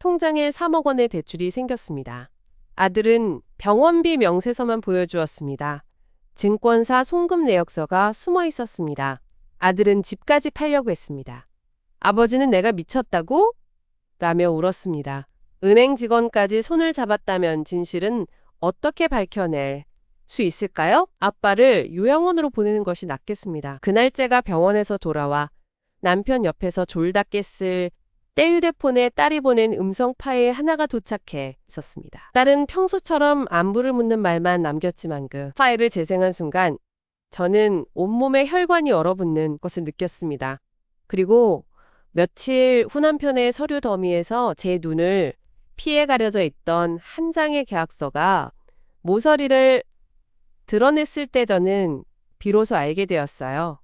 통장에 3억 원의 대출이 생겼습니다. 아들은 병원비 명세서만 보여주었습니다. 증권사 송금 내역서가 숨어 있었습니다. 아들은 집까지 팔려고 했습니다. 아버지는 내가 미쳤다고? 라며 울었습니다. 은행 직원까지 손을 잡았다면 진실은 어떻게 밝혀낼 수 있을까요? 아빠를 요양원으로 보내는 것이 낫겠습니다. 그날째가 병원에서 돌아와 남편 옆에서 졸다 깼을 때 휴대폰에 딸이 보낸 음성 파일 하나가 도착해 있었습니다. 딸은 평소처럼 안부를 묻는 말만 남겼지만 그 파일을 재생한 순간 저는 온몸에 혈관이 얼어붙는 것을 느꼈습니다. 그리고 며칠 후 남편의 서류 더미에서 제 눈을 피해 가려져 있던 한 장의 계약서가 모서리를 드러냈을 때 저는 비로소 알게 되었어요.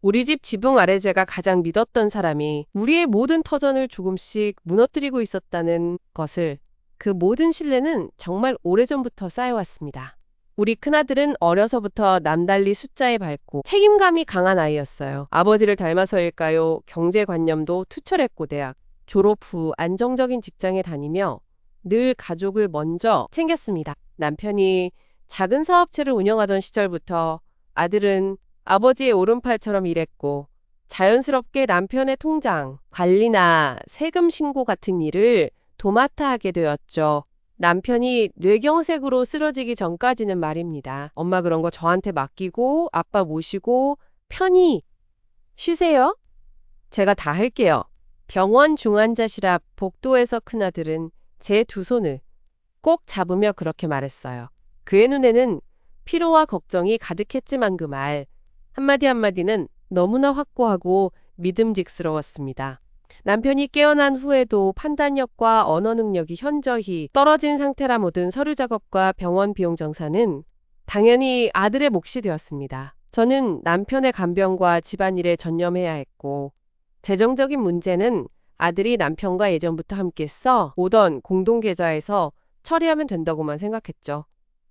우리 집 지붕 아래 제가 가장 믿었던 사람이 우리의 모든 터전을 조금씩 무너뜨리고 있었다는 것을, 그 모든 신뢰는 정말 오래전부터 쌓여왔습니다. 우리 큰아들은 어려서부터 남달리 숫자에 밝고 책임감이 강한 아이였어요. 아버지를 닮아서일까요? 경제관념도 투철했고 대학 졸업 후 안정적인 직장에 다니며 늘 가족을 먼저 챙겼습니다. 남편이 작은 사업체를 운영하던 시절부터 아들은 아버지의 오른팔처럼 일했고 자연스럽게 남편의 통장 관리나 세금 신고 같은 일을 도맡아 하게 되었죠. 남편이 뇌경색으로 쓰러지기 전까지는 말입니다. 엄마 그런 거 저한테 맡기고 아빠 모시고 편히 쉬세요. 제가 다 할게요. 병원 중환자실 앞 복도에서 큰아들은 제 두 손을 꼭 잡으며 그렇게 말했어요. 그의 눈에는 피로와 걱정이 가득했지만 그 말 한마디 한마디는 너무나 확고하고 믿음직스러웠습니다. 남편이 깨어난 후에도 판단력과 언어 능력이 현저히 떨어진 상태라 모든 서류 작업과 병원 비용 정산은 당연히 아들의 몫이 되었습니다. 저는 남편의 간병과 집안일에 전념해야 했고 재정적인 문제는 아들이 남편과 예전부터 함께 써 오던 공동계좌에서 처리하면 된다고만 생각했죠.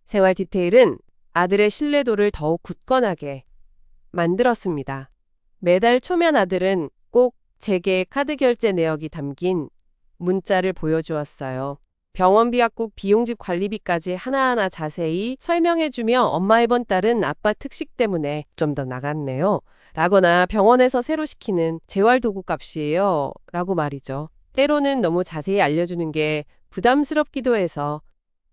생활 디테일은 아들의 신뢰도를 더욱 굳건하게 만들었습니다. 매달 초면 아들은 꼭 제게 카드 결제 내역이 담긴 문자를 보여주었어요. 병원비 약국 비용집 관리비까지 하나하나 자세히 설명해주며 엄마 이번 달은 아빠 특식 때문에 좀 더 나갔네요. 라거나 병원에서 새로 시키는 재활도구 값이에요. 라고 말이죠. 때로는 너무 자세히 알려주는 게 부담스럽기도 해서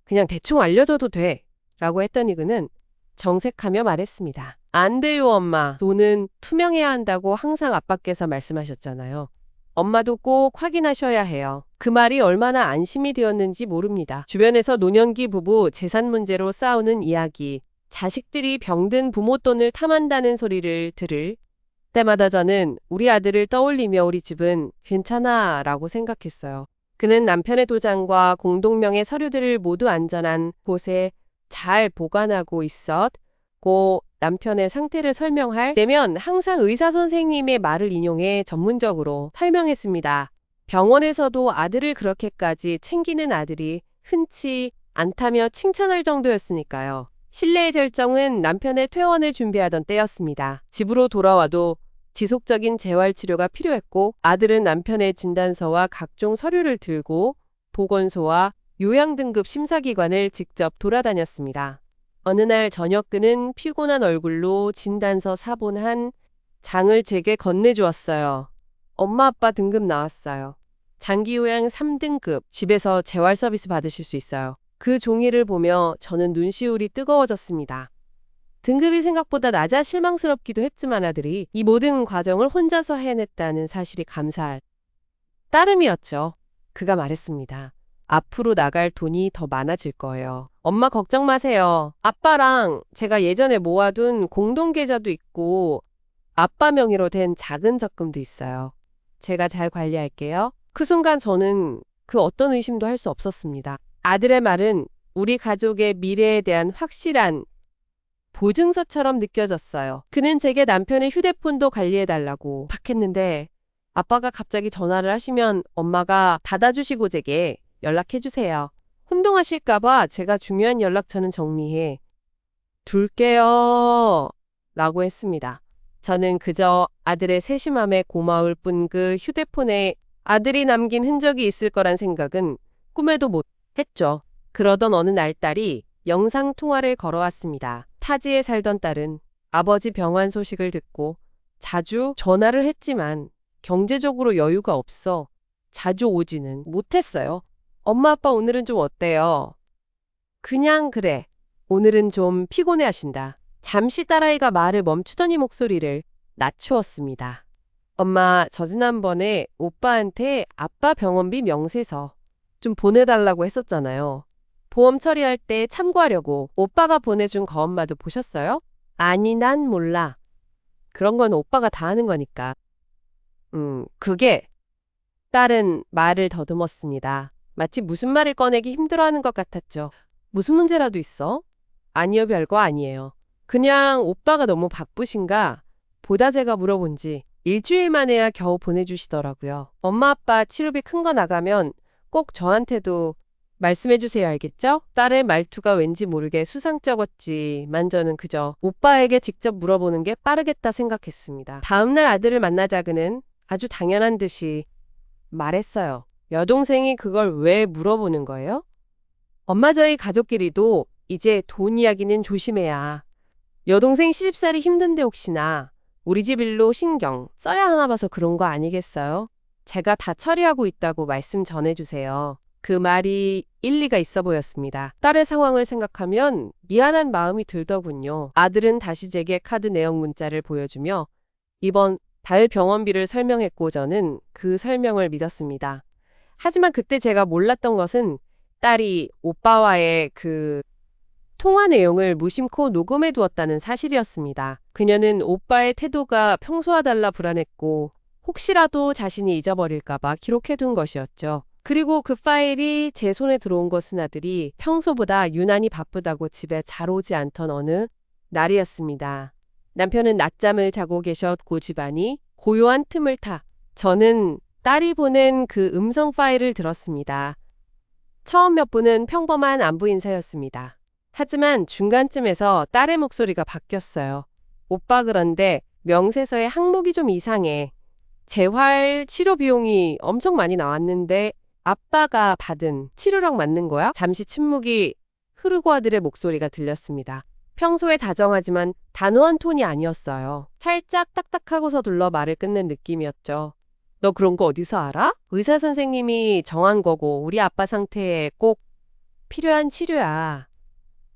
그냥 대충 알려줘도 돼. 라고 했더니 그는 정색하며 말했습니다. 안 돼요, 엄마. 돈은 투명해야 한다고 항상 아빠께서 말씀하셨잖아요. 엄마도 꼭 확인하셔야 해요. 그 말이 얼마나 안심이 되었는지 모릅니다. 주변에서 노년기 부부 재산 문제로 싸우는 이야기, 자식들이 병든 부모 돈을 탐한다는 소리를 들을 때마다 저는 우리 아들을 떠올리며 우리 집은 괜찮아 라고 생각했어요. 그는 남편의 도장과 공동명의 서류들을 모두 안전한 곳에 잘 보관하고 있었고 남편의 상태를 설명할 때면 항상 의사 선생님의 말을 인용해 전문적으로 설명했습니다. 병원에서도 아들을 그렇게까지 챙기는 아들이 흔치 않다며 칭찬할 정도였으니까요. 신뢰의 절정은 남편의 퇴원을 준비하던 때였습니다. 집으로 돌아와도 지속적인 재활치료가 필요했고 아들은 남편의 진단서와 각종 서류를 들고 보건소와 요양등급 심사기관을 직접 돌아다녔습니다. 어느 날 저녁 그는 피곤한 얼굴로 진단서 사본 한 장을 제게 건네주었어요. 엄마 아빠 등급 나왔어요. 장기요양 3등급, 집에서 재활 서비스 받으실 수 있어요. 그 종이를 보며 저는 눈시울이 뜨거워졌습니다. 등급이 생각보다 낮아 실망스럽기도 했지만 아들이 이 모든 과정을 혼자서 해냈다는 사실이 감사할 따름이었죠. 그가 말했습니다. 앞으로 나갈 돈이 더 많아질 거예요. 엄마 걱정 마세요. 아빠랑 제가 예전에 모아둔 공동계좌도 있고 아빠 명의로 된 작은 적금도 있어요. 제가 잘 관리할게요. 그 순간 저는 그 어떤 의심도 할 수 없었습니다. 아들의 말은 우리 가족의 미래에 대한 확실한 보증서처럼 느껴졌어요. 그는 제게 남편의 휴대폰도 관리해달라고 부탁했는데 아빠가 갑자기 전화를 하시면 엄마가 받아주시고 제게 연락해주세요. 혼동하실까봐 제가 중요한 연락처는 정리해 둘게요. 라고 했습니다. 저는 그저 아들의 세심함에 고마울 뿐 그 휴대폰에 아들이 남긴 흔적이 있을 거란 생각은 꿈에도 못 했죠. 그러던 어느 날 딸이 영상 통화를 걸어왔습니다. 타지에 살던 딸은 아버지 병환 소식을 듣고 자주 전화를 했지만 경제적으로 여유가 없어 자주 오지는 못했어요. 엄마 아빠 오늘은 좀 어때요? 그냥 그래. 오늘은 좀 피곤해 하신다. 잠시 딸아이가 말을 멈추더니 목소리를 낮추었습니다. 엄마, 저 지난번에 오빠한테 아빠 병원비 명세서 좀 보내달라고 했었잖아요. 보험 처리할 때 참고하려고 오빠가 보내준 거 엄마도 보셨어요? 아니, 난 몰라. 그런 건 오빠가 다 하는 거니까. 그게 딸은 말을 더듬었습니다. 마치 무슨 말을 꺼내기 힘들어하는 것 같았죠. 무슨 문제라도 있어? 아니요, 별거 아니에요. 그냥 오빠가 너무 바쁘신가 보다 제가 물어본 지 일주일 만에야 겨우 보내주시더라고요. 엄마 아빠 치료비 큰 거 나가면 꼭 저한테도 말씀해주세요, 알겠죠? 딸의 말투가 왠지 모르게 수상쩍었지만 저는 그저 오빠에게 직접 물어보는 게 빠르겠다 생각했습니다. 다음날 아들을 만나자 그는 아주 당연한 듯이 말했어요. 여동생이 그걸 왜 물어보는 거예요? 엄마, 저희 가족끼리도 이제 돈 이야기는 조심해야. 여동생 시집살이 힘든데 혹시나 우리 집 일로 신경 써야 하나 봐서 그런 거 아니겠어요? 제가 다 처리하고 있다고 말씀 전해주세요. 그 말이 일리가 있어 보였습니다. 딸의 상황을 생각하면 미안한 마음이 들더군요. 아들은 다시 제게 카드 내역 문자를 보여주며 이번 달 병원비를 설명했고 저는 그 설명을 믿었습니다. 하지만 그때 제가 몰랐던 것은 딸이 오빠와의 그 통화 내용을 무심코 녹음해 두었다는 사실이었습니다. 그녀는 오빠의 태도가 평소와 달라 불안했고 혹시라도 자신이 잊어버릴까봐 기록해 둔 것이었죠. 그리고 그 파일이 제 손에 들어온 것은 아들이 평소보다 유난히 바쁘다고 집에 잘 오지 않던 어느 날이었습니다. 남편은 낮잠을 자고 계셨고 집안이 고요한 틈을 타 저는 딸이 보낸 그 음성 파일을 들었습니다. 처음 몇 분은 평범한 안부 인사였습니다. 하지만 중간쯤에서 딸의 목소리가 바뀌었어요. 오빠, 그런데 명세서에 항목이 좀 이상해. 재활 치료 비용이 엄청 많이 나왔는데 아빠가 받은 치료랑 맞는 거야? 잠시 침묵이 흐르고 아들의 목소리가 들렸습니다. 평소에 다정하지만 단호한 톤이 아니었어요. 살짝 딱딱하고 서둘러 말을 끊는 느낌이었죠. 너 그런 거 어디서 알아? 의사 선생님이 정한 거고 우리 아빠 상태에 꼭 필요한 치료야.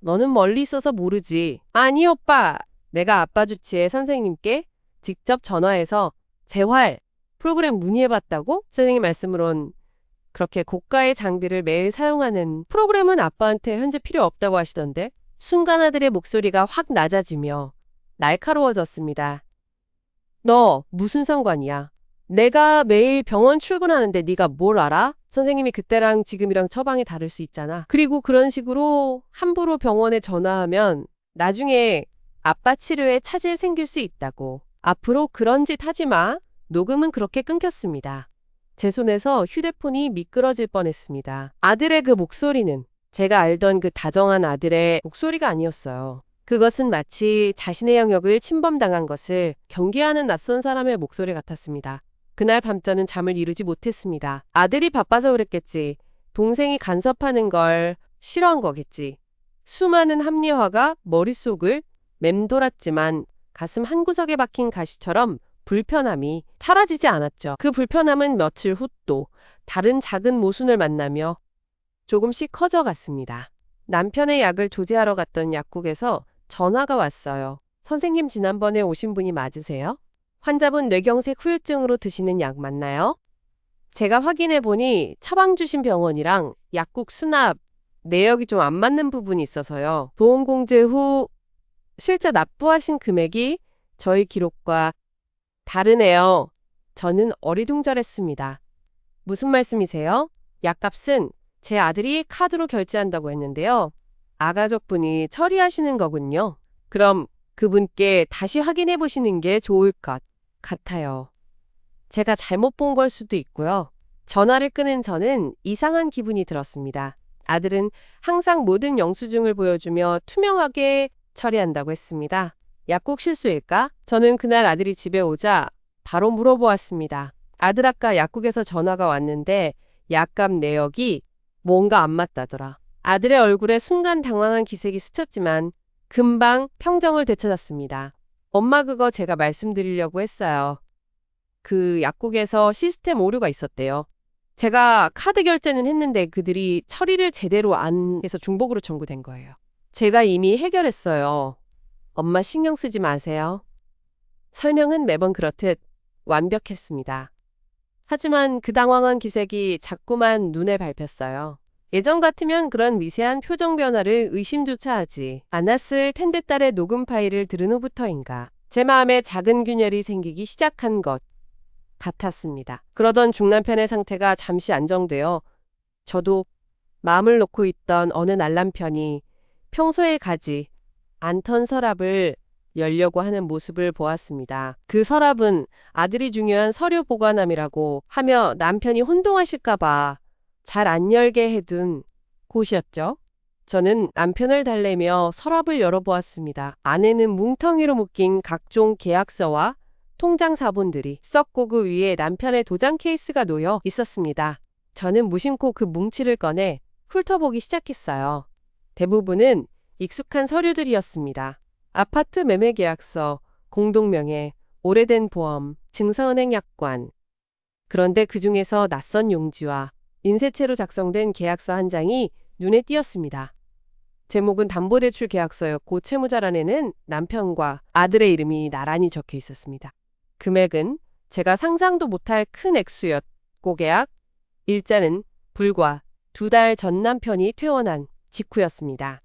너는 멀리 있어서 모르지. 아니 오빠, 내가 아빠 주치의 선생님께 직접 전화해서 재활 프로그램 문의해봤다고? 선생님 말씀으론 그렇게 고가의 장비를 매일 사용하는 프로그램은 아빠한테 현재 필요 없다고 하시던데. 순간 아들의 목소리가 확 낮아지며 날카로워졌습니다. 너 무슨 상관이야? 내가 매일 병원 출근하는데 네가 뭘 알아? 선생님이 그때랑 지금이랑 처방이 다를 수 있잖아. 그리고 그런 식으로 함부로 병원에 전화하면 나중에 아빠 치료에 차질 생길 수 있다고. 앞으로 그런 짓 하지 마. 녹음은 그렇게 끊겼습니다. 제 손에서 휴대폰이 미끄러질 뻔했습니다. 아들의 그 목소리는 제가 알던 그 다정한 아들의 목소리가 아니었어요. 그것은 마치 자신의 영역을 침범당한 것을 경계하는 낯선 사람의 목소리 같았습니다. 그날 밤 저는 잠을 이루지 못했습니다. 아들이 바빠서 그랬겠지. 동생이 간섭하는 걸 싫어한 거겠지. 수많은 합리화가 머릿속을 맴돌았지만 가슴 한구석에 박힌 가시처럼 불편함이 사라지지 않았죠. 그 불편함은 며칠 후 또 다른 작은 모순을 만나며 조금씩 커져갔습니다. 남편의 약을 조제하러 갔던 약국에서 전화가 왔어요. 선생님, 지난번에 오신 분이 맞으세요? 환자분 뇌경색 후유증으로 드시는 약 맞나요? 제가 확인해 보니 처방 주신 병원이랑 약국 수납 내역이 좀 안 맞는 부분이 있어서요. 보험 공제 후 실제 납부하신 금액이 저희 기록과 다르네요. 저는 어리둥절했습니다. 무슨 말씀이세요? 약값은 제 아들이 카드로 결제한다고 했는데요. 아가족분이 처리하시는 거군요. 그럼 그분께 다시 확인해 보시는 게 좋을 것 같아요. 제가 잘못 본 걸 수도 있고요. 전화를 끊은 저는 이상한 기분이 들었습니다. 아들은 항상 모든 영수증을 보여주며 투명하게 처리한다고 했습니다. 약국 실수일까? 저는 그날 아들이 집에 오자 바로 물어보았습니다. 아들 아까 약국에서 전화가 왔는데 약값 내역이 뭔가 안 맞다더라. 아들의 얼굴에 순간 당황한 기색이 스쳤지만 금방 평정을 되찾았습니다. 엄마 그거 제가 말씀드리려고 했어요. 그 약국에서 시스템 오류가 있었대요. 제가 카드 결제는 했는데 그들이 처리를 제대로 안 해서 중복으로 청구된 거예요. 제가 이미 해결했어요. 엄마 신경 쓰지 마세요. 설명은 매번 그렇듯 완벽했습니다. 하지만 그 당황한 기색이 자꾸만 눈에 밟혔어요. 예전 같으면 그런 미세한 표정 변화를 의심조차 하지 않았을 텐데 딸의 녹음 파일을 들은 후부터인가 제 마음에 작은 균열이 생기기 시작한 것 같았습니다. 그러던 중남편의 상태가 잠시 안정되어 저도 마음을 놓고 있던 어느 날 남편이 평소에 가지 않던 서랍을 열려고 하는 모습을 보았습니다. 그 서랍은 아들이 중요한 서류 보관함이라고 하며 남편이 혼동하실까봐 잘 안 열게 해둔 곳이었죠. 저는 남편을 달래며 서랍을 열어보았습니다. 안에는 뭉텅이로 묶인 각종 계약서와 통장 사본들이 썩고 그 위에 남편의 도장 케이스가 놓여 있었습니다. 저는 무심코 그 뭉치를 꺼내 훑어보기 시작했어요. 대부분은 익숙한 서류들이었습니다. 아파트 매매 계약서, 공동명의, 오래된 보험, 증서은행 약관. 그런데 그 중에서 낯선 용지와 인쇄체로 작성된 계약서 한 장이 눈에 띄었습니다. 제목은 담보대출 계약서였고 채무자 안에는 남편과 아들의 이름이 나란히 적혀 있었습니다. 금액은 제가 상상도 못할 큰 액수였고 계약 일자는 불과 2달 전 남편이 퇴원한 직후였습니다.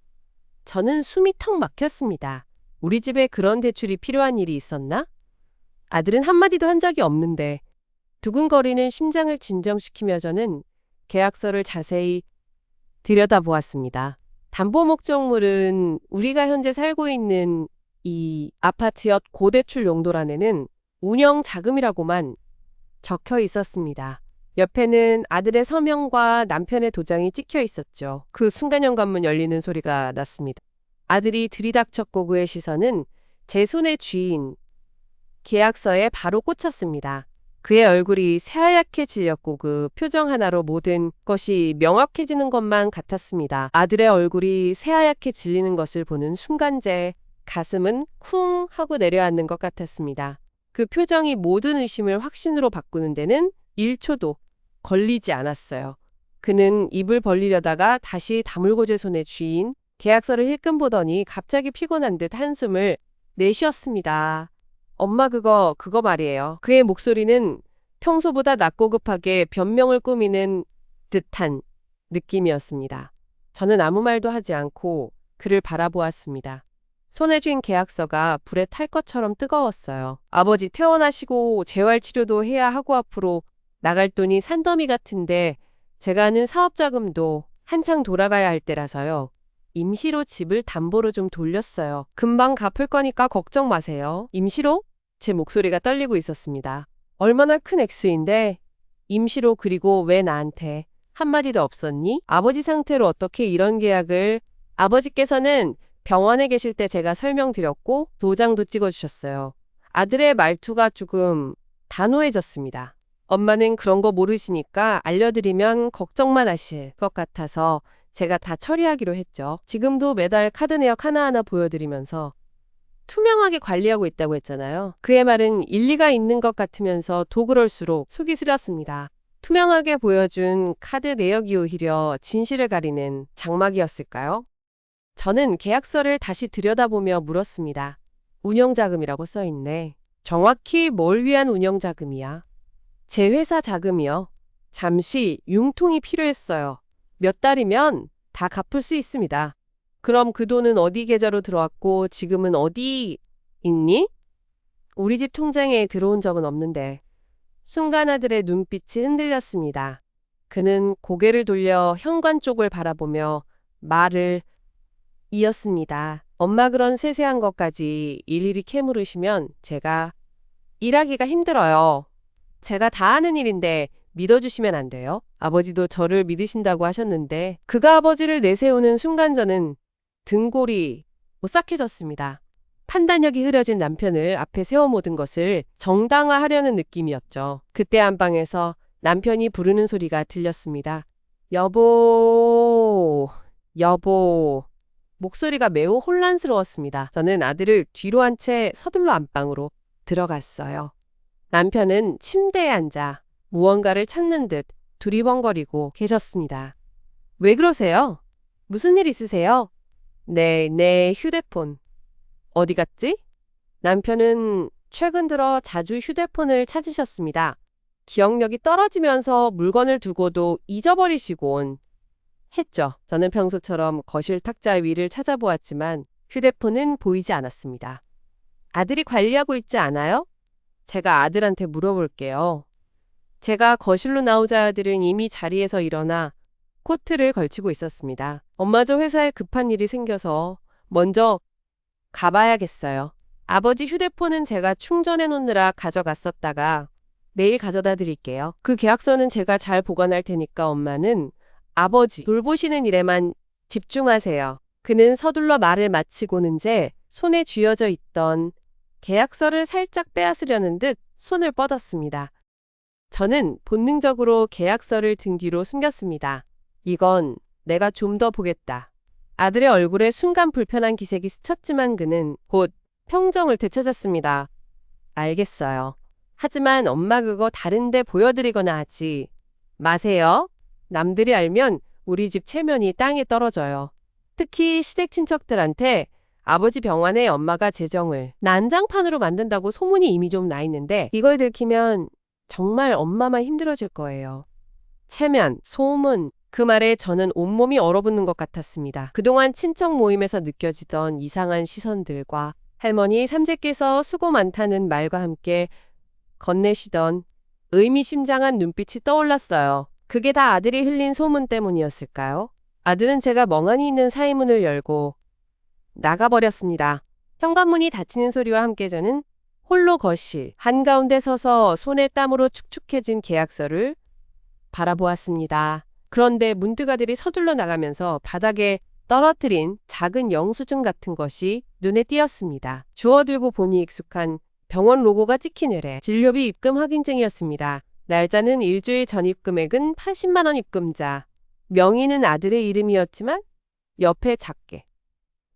저는 숨이 턱 막혔습니다. 우리 집에 그런 대출이 필요한 일이 있었나? 아들은 한마디도 한 적이 없는데 두근거리는 심장을 진정시키며 저는 계약서를 자세히 들여다보았습니다. 담보 목적물은 우리가 현재 살고 있는 이 아파트였 고대출 용도란에는 운영 자금이라고만 적혀 있었습니다. 옆에는 아들의 서명과 남편의 도장이 찍혀 있었죠. 그 순간 현관문 열리는 소리가 났습니다. 아들이 들이닥쳤고 그의 시선은 제 손의 쥐인 계약서에 바로 꽂혔습니다. 그의 얼굴이 새하얗게 질렸고 그 표정 하나로 모든 것이 명확해지는 것만 같았습니다. 아들의 얼굴이 새하얗게 질리는 것을 보는 순간 제 가슴은 쿵 하고 내려앉는 것 같았습니다. 그 표정이 모든 의심을 확신으로 바꾸는 데는 1초도 걸리지 않았어요. 그는 입을 벌리려다가 다시 다물고 제 손에 쥐인 계약서를 힐끔 보더니 갑자기 피곤한 듯 한숨을 내쉬었습니다. 엄마 그거 말이에요. 그의 목소리는 평소보다 낮고 급하게 변명을 꾸미는 듯한 느낌이었습니다. 저는 아무 말도 하지 않고 그를 바라보았습니다. 손에 쥔 계약서가 불에 탈 것처럼 뜨거웠어요. 아버지 퇴원하시고 재활치료도 해야 하고 앞으로 나갈 돈이 산더미 같은데 제가 하는 사업자금도 한창 돌아가야 할 때라서요. 임시로 집을 담보로 좀 돌렸어요. 금방 갚을 거니까 걱정 마세요. 임시로? 제 목소리가 떨리고 있었습니다. 얼마나 큰 액수인데 임시로 그리고 왜 나한테 한마디도 없었니? 아버지 상태로 어떻게 이런 계약을 아버지께서는 병원에 계실 때 제가 설명드렸고 도장도 찍어주셨어요. 아들의 말투가 조금 단호해졌습니다. 엄마는 그런 거 모르시니까 알려드리면 걱정만 하실 것 같아서 제가 다 처리하기로 했죠. 지금도 매달 카드 내역 하나하나 보여드리면서 투명하게 관리하고 있다고 했잖아요. 그의 말은 일리가 있는 것 같으면서 도 그럴수록 속이 쓰렸습니다. 투명하게 보여준 카드 내역이 오히려 진실을 가리는 장막이었을까요? 저는 계약서를 다시 들여다보며 물었습니다. 운영자금이라고 써있네. 정확히 뭘 위한 운영자금이야? 제 회사 자금이요. 잠시 융통이 필요했어요. 몇 달이면 다 갚을 수 있습니다. 그럼 그 돈은 어디 계좌로 들어왔고 지금은 어디 있니? 우리 집 통장에 들어온 적은 없는데. 순간 아들의 눈빛이 흔들렸습니다. 그는 고개를 돌려 현관 쪽을 바라보며 말을 이었습니다. 엄마 그런 세세한 것까지 일일이 캐물으시면 제가 일하기가 힘들어요. 제가 다 하는 일인데 믿어주시면 안 돼요? 아버지도 저를 믿으신다고 하셨는데 그가 아버지를 내세우는 순간 저는 등골이 오싹해졌습니다. 판단력이 흐려진 남편을 앞에 세워 모든 것을 정당화하려는 느낌이었죠. 그때 안방에서 남편이 부르는 소리가 들렸습니다. 여보, 여보. 목소리가 매우 혼란스러웠습니다. 저는 아들을 뒤로 한 채 서둘러 안방으로 들어갔어요. 남편은 침대에 앉아 무언가를 찾는 듯 두리번거리고 계셨습니다. 왜 그러세요? 무슨 일 있으세요? 내 휴대폰. 어디 갔지? 남편은 최근 들어 자주 휴대폰을 찾으셨습니다. 기억력이 떨어지면서 물건을 두고도 잊어버리시곤 했죠. 저는 평소처럼 거실 탁자 위를 찾아보았지만 휴대폰은 보이지 않았습니다. 아들이 관리하고 있지 않아요? 제가 아들한테 물어볼게요. 제가 거실로 나오자 아들은 이미 자리에서 일어나 코트를 걸치고 있었습니다. 엄마 저 회사에 급한 일이 생겨서 먼저 가봐야겠어요. 아버지 휴대폰은 제가 충전해 놓느라 가져갔었다가 내일 가져다 드릴게요. 그 계약서는 제가 잘 보관할 테니까 엄마는 아버지 돌보시는 일에만 집중하세요. 그는 서둘러 말을 마치고는 제 손에 쥐어져 있던 계약서를 살짝 빼앗으려는 듯 손을 뻗었습니다. 저는 본능적으로 계약서를 등 뒤로 숨겼습니다. 이건 내가 좀 더 보겠다. 아들의 얼굴에 순간 불편한 기색이 스쳤지만 그는 곧 평정을 되찾았습니다. 알겠어요. 하지만 엄마 그거 다른데 보여드리거나 하지 마세요. 남들이 알면 우리 집 체면이 땅에 떨어져요. 특히 시댁 친척들한테 아버지 병환에 엄마가 재정을 난장판으로 만든다고 소문이 이미 좀 나 있는데 이걸 들키면 정말 엄마만 힘들어질 거예요. 체면, 소문, 그 말에 저는 온몸이 얼어붙는 것 같았습니다. 그동안 친척 모임에서 느껴지던 이상한 시선들과 할머니 삼재께서 수고 많다는 말과 함께 건네시던 의미심장한 눈빛이 떠올랐어요. 그게 다 아들이 흘린 소문 때문이었을까요? 아들은 제가 멍하니 있는 사이 문을 열고 나가버렸습니다. 현관문이 닫히는 소리와 함께 저는 홀로 거실 한가운데 서서 손에 땀으로 축축해진 계약서를 바라보았습니다. 그런데 문득 아들이 서둘러 나가면서 바닥에 떨어뜨린 작은 영수증 같은 것이 눈에 띄었습니다. 주워들고 보니 익숙한 병원 로고가 찍힌 외래 진료비 입금 확인증이었습니다. 날짜는 일주일 전입 금액은 80만 원 입금자. 명의는 아들의 이름이었지만 옆에 작게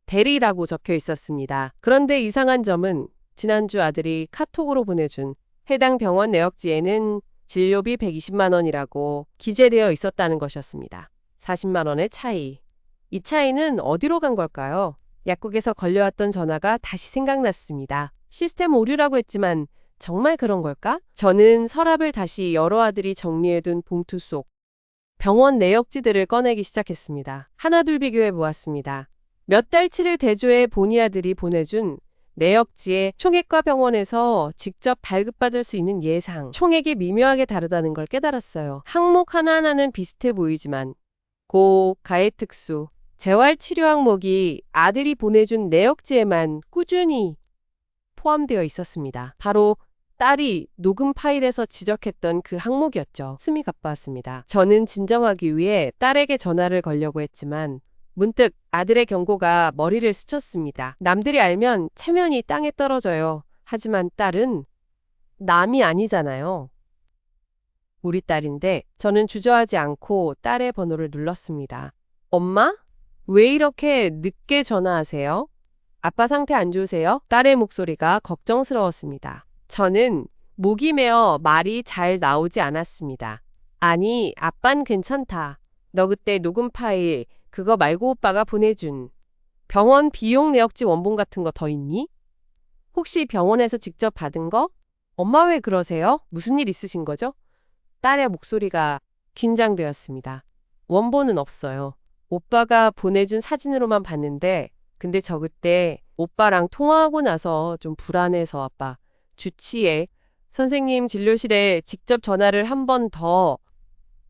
대리라고 적혀 있었습니다. 그런데 이상한 점은 지난주 아들이 카톡으로 보내준 해당 병원 내역지에는 진료비 120만 원이라고 기재되어 있었다는 것이었습니다. 40만 원의 차이. 이 차이는 어디로 간 걸까요? 약국에서 걸려왔던 전화가 다시 생각났습니다. 시스템 오류라고 했지만 정말 그런 걸까? 저는 서랍을 다시 여러 아들이 정리해둔 봉투 속 병원 내역지들을 꺼내기 시작했습니다. 하나둘 비교해 보았습니다. 몇 달치를 대조해 본의 아들이 보내준 내역지에 총액과 병원에서 직접 발급받을 수 있는 예상, 총액이 미묘하게 다르다는 걸 깨달았어요. 항목 하나하나는 비슷해 보이지만 고, 가해 특수, 재활치료 항목이 아들이 보내준 내역지에만 꾸준히 포함되어 있었습니다. 바로 딸이 녹음 파일에서 지적했던 그 항목이었죠. 숨이 가빠왔습니다. 저는 진정하기 위해 딸에게 전화를 걸려고 했지만 문득 아들의 경고가 머리를 스쳤습니다. 남들이 알면 체면이 땅에 떨어져요. 하지만 딸은 남이 아니잖아요. 우리 딸인데 저는 주저하지 않고 딸의 번호를 눌렀습니다. 엄마? 왜 이렇게 늦게 전화하세요? 아빠 상태 안 좋으세요? 딸의 목소리가 걱정스러웠습니다. 저는 목이 메어 말이 잘 나오지 않았습니다. 아니, 아빤 괜찮다. 너 그때 녹음 파일 그거 말고 오빠가 보내준 병원 비용 내역지 원본 같은 거 더 있니? 혹시 병원에서 직접 받은 거? 엄마 왜 그러세요? 무슨 일 있으신 거죠? 딸의 목소리가 긴장되었습니다. 원본은 없어요. 오빠가 보내준 사진으로만 봤는데 근데 저 그때 오빠랑 통화하고 나서 좀 불안해서 아빠 주치의 선생님 진료실에 직접 전화를 한 번 더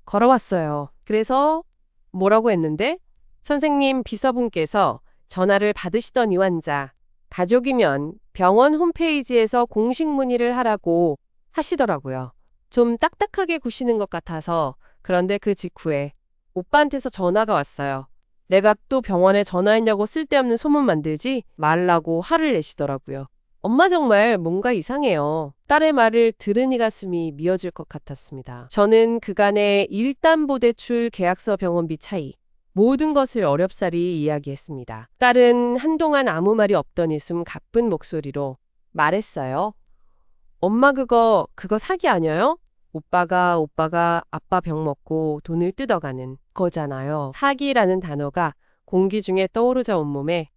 걸어왔어요. 그래서 뭐라고 했는데 선생님 비서분께서 전화를 받으시던 이 환자 가족이면 병원 홈페이지에서 공식 문의를 하라고 하시더라고요. 좀 딱딱하게 구시는 것 같아서 그런데 그 직후에 오빠한테서 전화가 왔어요. 내가 또 병원에 전화했냐고 쓸데없는 소문 만들지 말라고 화를 내시더라고요. 엄마 정말 뭔가 이상해요. 딸의 말을 들으니 가슴이 미어질 것 같았습니다. 저는 그간의 일담보대출 계약서 병원비 차이, 모든 것을 어렵사리 이야기했습니다. 딸은 한동안 아무 말이 없더니 숨 가쁜 목소리로 말했어요. 엄마 그거 사기 아니에요? 오빠가 아빠 병 먹고 돈을 뜯어가는 거잖아요. 사기라는 단어가 공기 중에 떠오르자 온몸에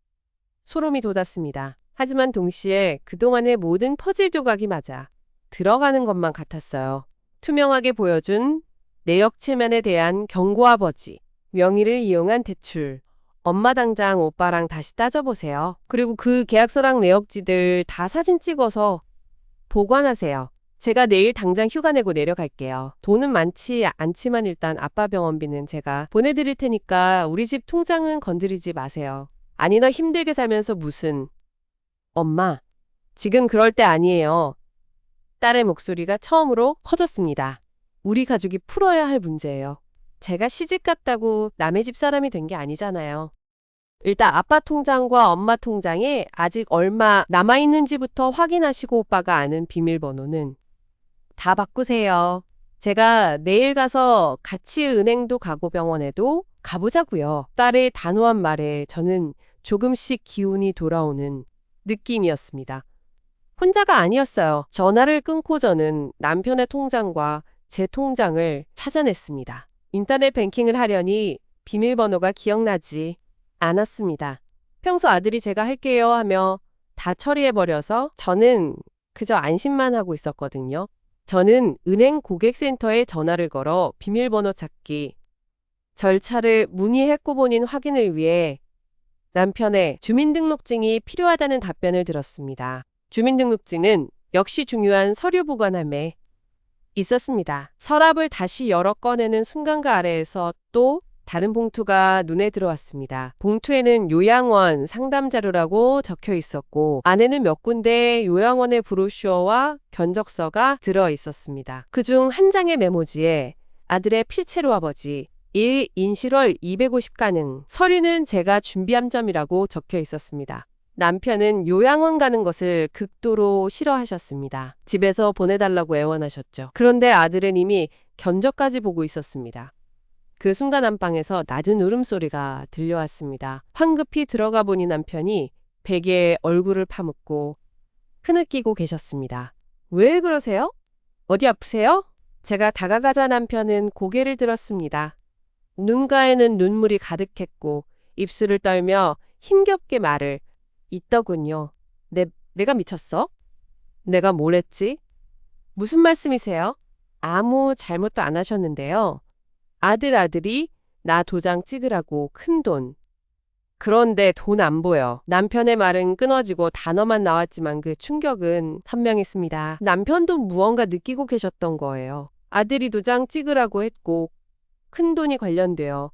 소름이 돋았습니다. 하지만 동시에 그동안의 모든 퍼즐 조각이 맞아 들어가는 것만 같았어요. 투명하게 보여준 내역 체면에 대한 경고와 버지, 명의를 이용한 대출. 엄마 당장 오빠랑 다시 따져보세요. 그리고 그 계약서랑 내역지들 다 사진 찍어서 보관하세요. 제가 내일 당장 휴가 내고 내려갈게요. 돈은 많지 않지만 일단 아빠 병원비는 제가 보내드릴 테니까 우리 집 통장은 건드리지 마세요. 아니 너 힘들게 살면서 무슨. 엄마, 지금 그럴 때 아니에요. 딸의 목소리가 처음으로 커졌습니다. 우리 가족이 풀어야 할 문제예요. 제가 시집 갔다고 남의 집 사람이 된 게 아니잖아요. 일단 아빠 통장과 엄마 통장에 아직 얼마 남아있는지부터 확인하시고 오빠가 아는 비밀번호는 다 바꾸세요. 제가 내일 가서 같이 은행도 가고 병원에도 가보자고요. 딸의 단호한 말에 저는 조금씩 기운이 돌아오는 느낌이었습니다. 혼자가 아니었어요. 전화를 끊고 저는 남편의 통장과 제 통장을 찾아냈습니다. 인터넷 뱅킹을 하려니 비밀번호가 기억나지 않았습니다. 평소 아들이 제가 할게요 하며 다 처리해버려서 저는 그저 안심만 하고 있었거든요. 저는 은행 고객센터에 전화를 걸어 비밀번호 찾기 절차를 문의했고 본인 확인을 위해 남편의 주민등록증이 필요하다는 답변을 들었습니다. 주민등록증은 역시 중요한 서류 보관함에 있었습니다. 서랍을 다시 열어 꺼내는 순간가 아래에서 또 다른 봉투가 눈에 들어왔습니다. 봉투에는 요양원 상담 자료라고 적혀 있었고 안에는 몇 군데 요양원의 브로슈어와 견적서가 들어 있었습니다. 그중 한 장의 메모지에 아들의 필체로 아버지 1. 인실월 250 가능. 서류는 제가 준비한 점이라고 적혀 있었습니다. 남편은 요양원 가는 것을 극도로 싫어하셨습니다. 집에서 보내달라고 애원하셨죠. 그런데 아들은 이미 견적까지 보고 있었습니다. 그 순간 안방에서 낮은 울음소리가 들려왔습니다. 황급히 들어가 보니 남편이 베개에 얼굴을 파묻고 흐느끼고 계셨습니다. 왜 그러세요? 어디 아프세요? 제가 다가가자 남편은 고개를 들었습니다. 눈가에는 눈물이 가득했고 입술을 떨며 힘겹게 말을 있더군요. 내가 미쳤어? 내가 뭘 했지? 무슨 말씀이세요? 아무 잘못도 안 하셨는데요. 아들이 나 도장 찍으라고 큰돈. 그런데 돈 안 보여. 남편의 말은 끊어지고 단어만 나왔지만 그 충격은 선명했습니다. 남편도 무언가 느끼고 계셨던 거예요. 아들이 도장 찍으라고 했고 큰돈이 관련되어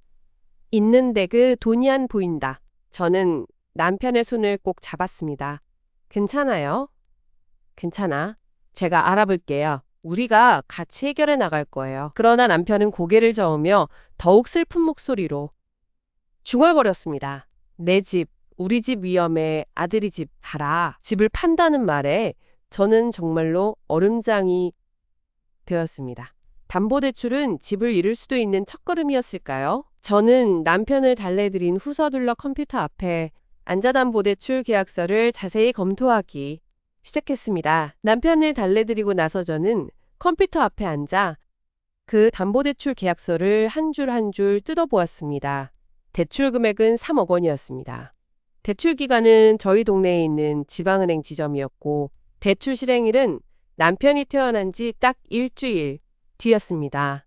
있는데 그 돈이 안 보인다. 저는 남편의 손을 꼭 잡았습니다. 괜찮아요? 괜찮아. 제가 알아볼게요. 우리가 같이 해결해 나갈 거예요. 그러나 남편은 고개를 저으며 더욱 슬픈 목소리로 중얼거렸습니다. 내 집, 우리 집 위험해. 아들이 집 봐라. 집을 판다는 말에 저는 정말로 얼음장이 되었습니다. 담보대출은 집을 잃을 수도 있는 첫걸음이었을까요? 저는 남편을 달래드린 후 서둘러 컴퓨터 앞에 앉아 담보대출 계약서를 자세히 검토하기 시작했습니다. 남편을 달래드리고 나서 저는 컴퓨터 앞에 앉아 그 담보대출 계약서를 한 줄 한 줄 뜯어보았습니다. 대출 금액은 3억 원이었습니다. 대출 기간은 저희 동네에 있는 지방은행 지점이었고 대출 실행일은 남편이 태어난 지 딱 일주일 뒤였습니다.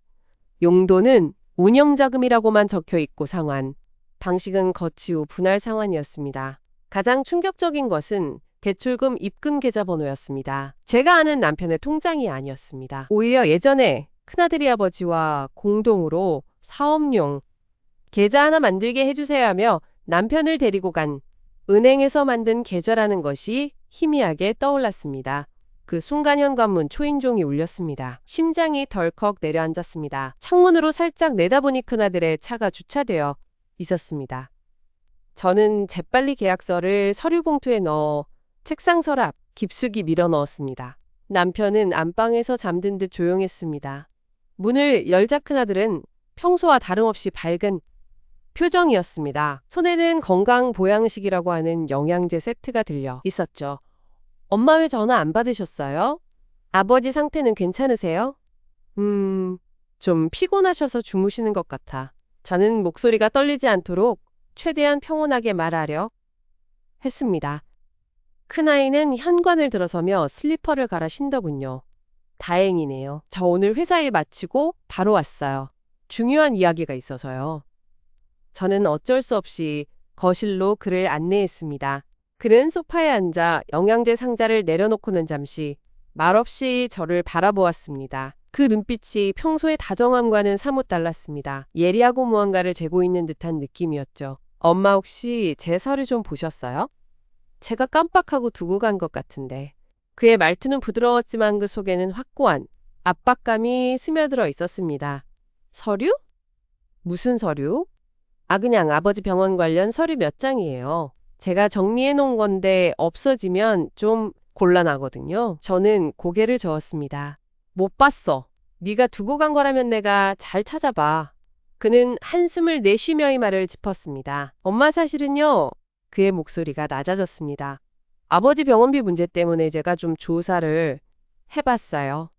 용도는 운영자금이라고만 적혀 있고 상환, 방식은 거치 후 분할 상환이었습니다. 가장 충격적인 것은 대출금 입금 계좌번호였습니다. 제가 아는 남편의 통장이 아니었습니다. 오히려 예전에 큰아들이 아버지와 공동으로 사업용 계좌 하나 만들게 해주세요 하며 남편을 데리고 간 은행에서 만든 계좌라는 것이 희미하게 떠올랐습니다. 그 순간 현관문 초인종이 울렸습니다. 심장이 덜컥 내려앉았습니다. 창문으로 살짝 내다보니 큰아들의 차가 주차되어 있었습니다. 저는 재빨리 계약서를 서류 봉투에 넣어 책상 서랍 깊숙이 밀어 넣었습니다. 남편은 안방에서 잠든 듯 조용했습니다. 문을 열자 큰아들은 평소와 다름없이 밝은 표정이었습니다. 손에는 건강보양식이라고 하는 영양제 세트가 들려 있었죠. 엄마 왜 전화 안 받으셨어요? 아버지 상태는 괜찮으세요? 좀 피곤하셔서 주무시는 것 같아. 저는 목소리가 떨리지 않도록 최대한 평온하게 말하려 했습니다. 큰아이는 현관을 들어서며 슬리퍼를 갈아 신더군요. 다행이네요. 저 오늘 회사 일 마치고 바로 왔어요. 중요한 이야기가 있어서요. 저는 어쩔 수 없이 거실로 그를 안내했습니다. 그는 소파에 앉아 영양제 상자를 내려놓고는 잠시 말없이 저를 바라보았습니다. 그 눈빛이 평소의 다정함과는 사뭇 달랐습니다. 예리하고 무언가를 재고 있는 듯한 느낌이었죠. 엄마 혹시 제 서류 좀 보셨어요? 제가 깜빡하고 두고 간 것 같은데. 그의 말투는 부드러웠지만 그 속에는 확고한 압박감이 스며들어 있었습니다. 서류? 무슨 서류? 그냥 아버지 병원 관련 서류 몇 장이에요. 제가 정리해 놓은 건데 없어지면 좀 곤란하거든요. 저는 고개를 저었습니다. 못 봤어. 네가 두고 간 거라면 내가 잘 찾아봐. 그는 한숨을 내쉬며 이 말을 짚었습니다. 엄마 사실은요. 그의 목소리가 낮아졌습니다. 아버지 병원비 문제 때문에 제가 좀 조사를 해봤어요.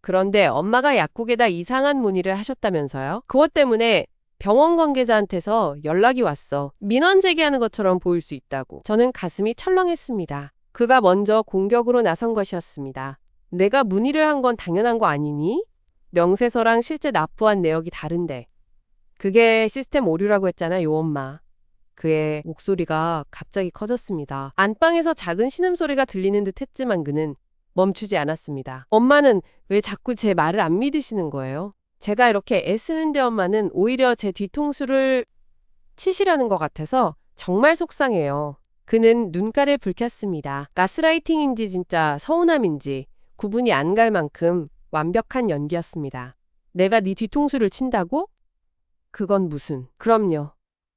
그런데 엄마가 약국에다 이상한 문의를 하셨다면서요? 그것 때문에 병원 관계자한테서 연락이 왔어. 민원 제기하는 것처럼 보일 수 있다고. 저는 가슴이 철렁했습니다. 그가 먼저 공격으로 나선 것이었습니다. 내가 문의를 한 건 당연한 거 아니니? 명세서랑 실제 납부한 내역이 다른데. 그게 시스템 오류라고 했잖아, 요 엄마. 그의 목소리가 갑자기 커졌습니다. 안방에서 작은 신음소리가 들리는 듯 했지만 그는 멈추지 않았습니다. 엄마는 왜 자꾸 제 말을 안 믿으시는 거예요? 제가 이렇게 애쓰는데 엄마는 오히려 제 뒤통수를 치시려는 것 같아서 정말 속상해요. 그는 눈가를 붉혔습니다. 가스라이팅인지 진짜 서운함인지 구분이 안 갈 만큼 완벽한 연기였습니다. 내가 네 뒤통수를 친다고? 그건 무슨... 그럼요.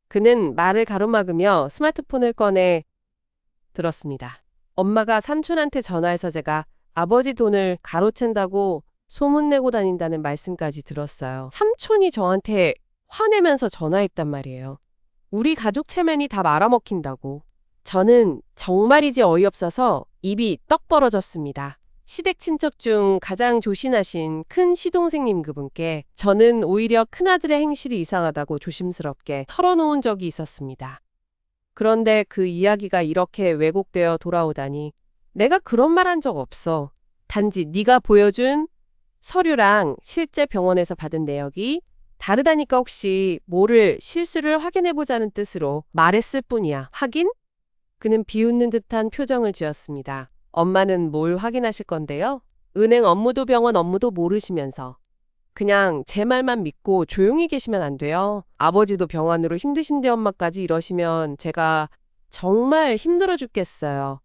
그는 말을 가로막으며 스마트폰을 꺼내 들었습니다. 엄마가 삼촌한테 전화해서 제가 아버지 돈을 가로챈다고 소문내고 다닌다는 말씀까지 들었어요. 삼촌이 저한테 화내면서 전화했단 말이에요. 우리 가족 체면이 다 말아먹힌다고. 저는 정말이지 어이없어서 입이 떡 벌어졌습니다. 시댁 친척 중 가장 조신하신 큰 시동생님 그분께 저는 오히려 큰아들의 행실이 이상하다고 조심스럽게 털어놓은 적이 있었습니다. 그런데 그 이야기가 이렇게 왜곡되어 돌아오다니 내가 그런 말 한 적 없어. 단지 네가 보여준 서류랑 실제 병원에서 받은 내역이 다르다니까 혹시 모를 실수를 확인해보자는 뜻으로 말했을 뿐이야. 확인? 그는 비웃는 듯한 표정을 지었습니다. 엄마는 뭘 확인하실 건데요? 은행 업무도 병원 업무도 모르시면서. 그냥 제 말만 믿고 조용히 계시면 안 돼요. 아버지도 병원으로 힘드신데 엄마까지 이러시면 제가 정말 힘들어 죽겠어요.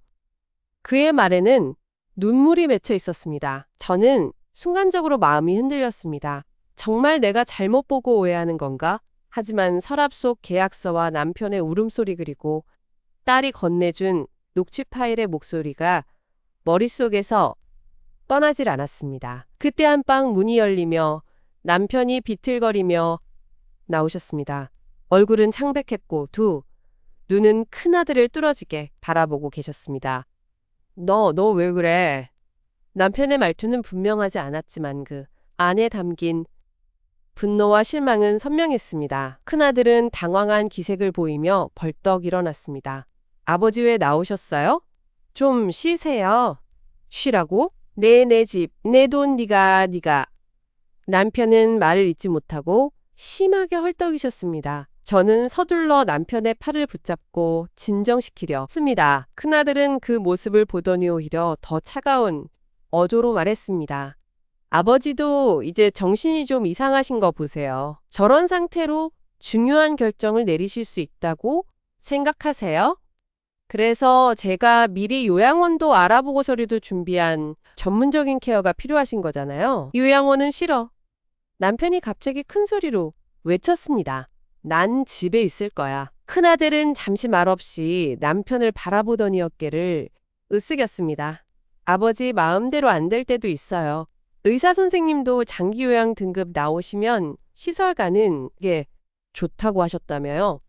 그의 말에는 눈물이 맺혀 있었습니다. 저는 순간적으로 마음이 흔들렸습니다. 정말 내가 잘못 보고 오해하는 건가? 하지만 서랍 속 계약서와 남편의 울음소리 그리고 딸이 건네준 녹취 파일의 목소리가 머릿속에서 떠나질 않았습니다. 그때 안방 문이 열리며 남편이 비틀거리며 나오셨습니다. 얼굴은 창백했고 눈은 큰아들을 뚫어지게 바라보고 계셨습니다. 너 왜 그래? 남편의 말투는 분명하지 않았지만 그 안에 담긴 분노와 실망은 선명했습니다. 큰아들은 당황한 기색을 보이며 벌떡 일어났습니다. 아버지 왜 나오셨어요? 좀 쉬세요. 쉬라고? 내 집, 내 돈 네가. 남편은 말을 잇지 못하고 심하게 헐떡이셨습니다. 저는 서둘러 남편의 팔을 붙잡고 진정시키려 했습니다. 큰아들은 그 모습을 보더니 오히려 더 차가운 어조로 말했습니다. 아버지도 이제 정신이 좀 이상하신 거 보세요. 저런 상태로 중요한 결정을 내리실 수 있다고 생각하세요? 그래서 제가 미리 요양원도 알아보고 서류도 준비한 전문적인 케어가 필요하신 거잖아요. 요양원은 싫어. 남편이 갑자기 큰 소리로 외쳤습니다. 난 집에 있을 거야. 큰아들은 잠시 말없이 남편을 바라보더니 어깨를 으쓱였습니다. 아버지 마음대로 안 될 때도 있어요. 의사 선생님도 장기요양 등급 나오시면 시설 가는 게 좋다고 하셨다며요.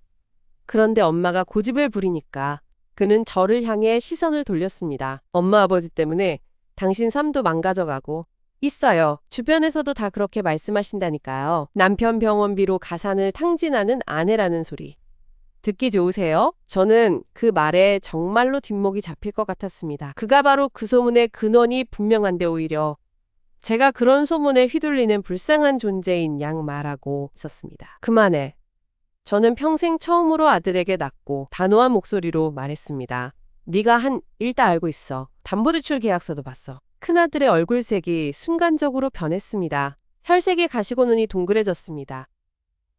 그런데 엄마가 고집을 부리니까 그는 저를 향해 시선을 돌렸습니다. 엄마 아버지 때문에 당신 삶도 망가져가고 있어요. 주변에서도 다 그렇게 말씀하신다니까요. 남편 병원비로 가산을 탕진하는 아내라는 소리. 듣기 좋으세요? 저는 그 말에 정말로 뒷목이 잡힐 것 같았습니다. 그가 바로 그 소문의 근원이 분명한데 오히려 제가 그런 소문에 휘둘리는 불쌍한 존재인 양 말하고 있었습니다. 그만해. 저는 평생 처음으로 아들에게 낮고 단호한 목소리로 말했습니다. 네가 한 일 다 알고 있어. 담보대출 계약서도 봤어. 큰아들의 얼굴색이 순간적으로 변했습니다. 혈색이 가시고 눈이 동그래졌습니다.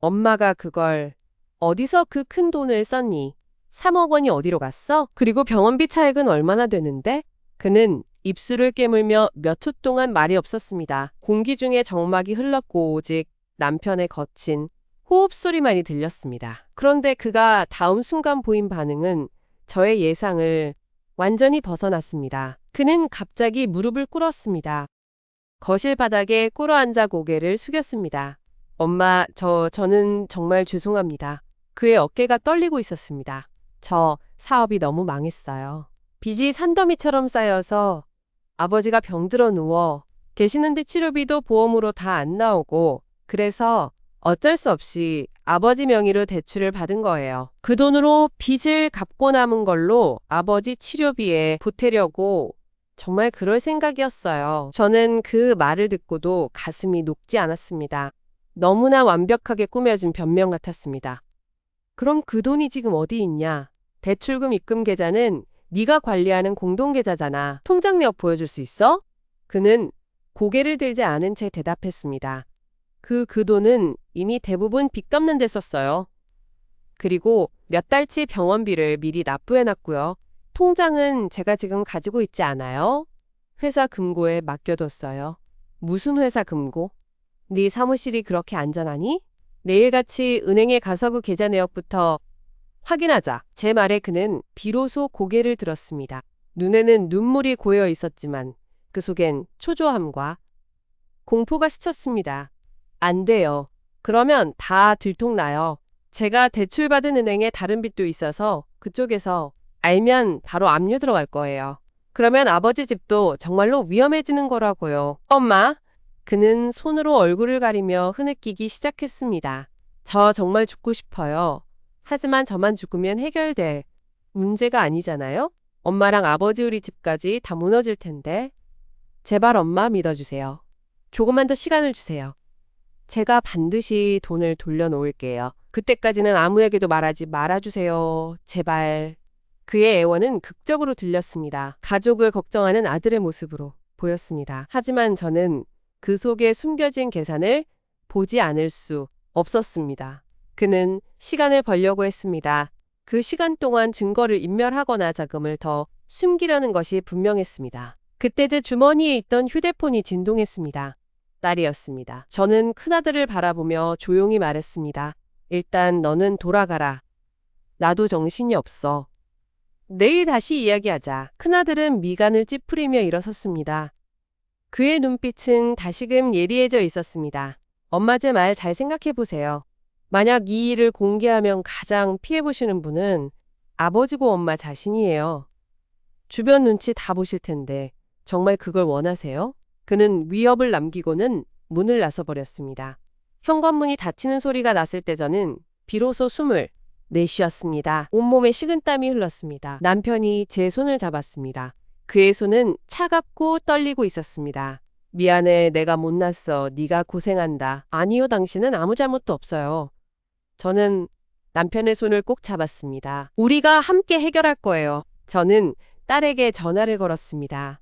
엄마가 그걸 어디서 그 큰 돈을 썼니? 3억 원이 어디로 갔어? 그리고 병원비 차액은 얼마나 되는데? 그는 입술을 깨물며 몇 초 동안 말이 없었습니다. 공기 중에 정막이 흘렀고 오직 남편의 거친 호흡 소리만이 들렸습니다. 그런데 그가 다음 순간 보인 반응은 저의 예상을 완전히 벗어났습니다. 그는 갑자기 무릎을 꿇었습니다. 거실 바닥에 꿇어앉아 고개를 숙였습니다. 엄마, 저는 정말 죄송합니다. 그의 어깨가 떨리고 있었습니다. 저 사업이 너무 망했어요. 빚이 산더미처럼 쌓여서 아버지가 병들어 누워 계시는데 치료비도 보험으로 다 안 나오고 그래서 어쩔 수 없이 아버지 명의로 대출을 받은 거예요. 그 돈으로 빚을 갚고 남은 걸로 아버지 치료비에 보태려고 정말 그럴 생각이었어요. 저는 그 말을 듣고도 가슴이 녹지 않았습니다. 너무나 완벽하게 꾸며진 변명 같았습니다. 그럼 그 돈이 지금 어디 있냐? 대출금 입금 계좌는 네가 관리하는 공동계좌잖아. 통장 내역 보여줄 수 있어? 그는 고개를 들지 않은 채 대답했습니다. 그 돈은 이미 대부분 빚 갚는 데 썼어요. 그리고 몇 달치 병원비를 미리 납부해놨고요. 통장은 제가 지금 가지고 있지 않아요. 회사 금고에 맡겨뒀어요. 무슨 회사 금고? 네 사무실이 그렇게 안전하니? 내일같이 은행에 가서 그 계좌 내역부터 확인하자. 제 말에 그는 비로소 고개를 들었습니다. 눈에는 눈물이 고여 있었지만 그 속엔 초조함과 공포가 스쳤습니다. 안 돼요. 그러면 다 들통나요. 제가 대출받은 은행에 다른 빚도 있어서 그쪽에서 알면 바로 압류 들어갈 거예요. 그러면 아버지 집도 정말로 위험해지는 거라고요. 엄마? 그는 손으로 얼굴을 가리며 흐느끼기 시작했습니다. 저 정말 죽고 싶어요. 하지만 저만 죽으면 해결될 문제가 아니잖아요? 엄마랑 아버지 우리 집까지 다 무너질 텐데. 제발 엄마 믿어주세요. 조금만 더 시간을 주세요. 제가 반드시 돈을 돌려놓을게요. 그때까지는 아무에게도 말하지 말아주세요. 제발. 그의 애원은 극적으로 들렸습니다. 가족을 걱정하는 아들의 모습으로 보였습니다. 하지만 저는 그 속에 숨겨진 계산을 보지 않을 수 없었습니다. 그는 시간을 벌려고 했습니다. 그 시간 동안 증거를 인멸하거나 자금을 더 숨기려는 것이 분명했습니다. 그때 제 주머니에 있던 휴대폰이 진동했습니다. 딸이었습니다. 저는 큰아들을 바라보며 조용히 말했습니다. 일단 너는 돌아가라. 나도 정신이 없어. 내일 다시 이야기하자. 큰아들은 미간을 찌푸리며 일어섰습니다. 그의 눈빛은 다시금 예리해져 있었습니다. 엄마 제 말 잘 생각해 보세요. 만약 이 일을 공개하면 가장 피해보시는 분은 아버지고 엄마 자신이에요. 주변 눈치 다 보실 텐데 정말 그걸 원하세요? 그는 위협을 남기고는 문을 나서버렸습니다. 현관문이 닫히는 소리가 났을 때 저는 비로소 숨을 내쉬었습니다. 온몸에 식은땀이 흘렀습니다. 남편이 제 손을 잡았습니다. 그의 손은 차갑고 떨리고 있었습니다. 미안해, 내가 못났어. 네가 고생한다. 아니요, 당신은 아무 잘못도 없어요. 저는 남편의 손을 꼭 잡았습니다. 우리가 함께 해결할 거예요. 저는 딸에게 전화를 걸었습니다.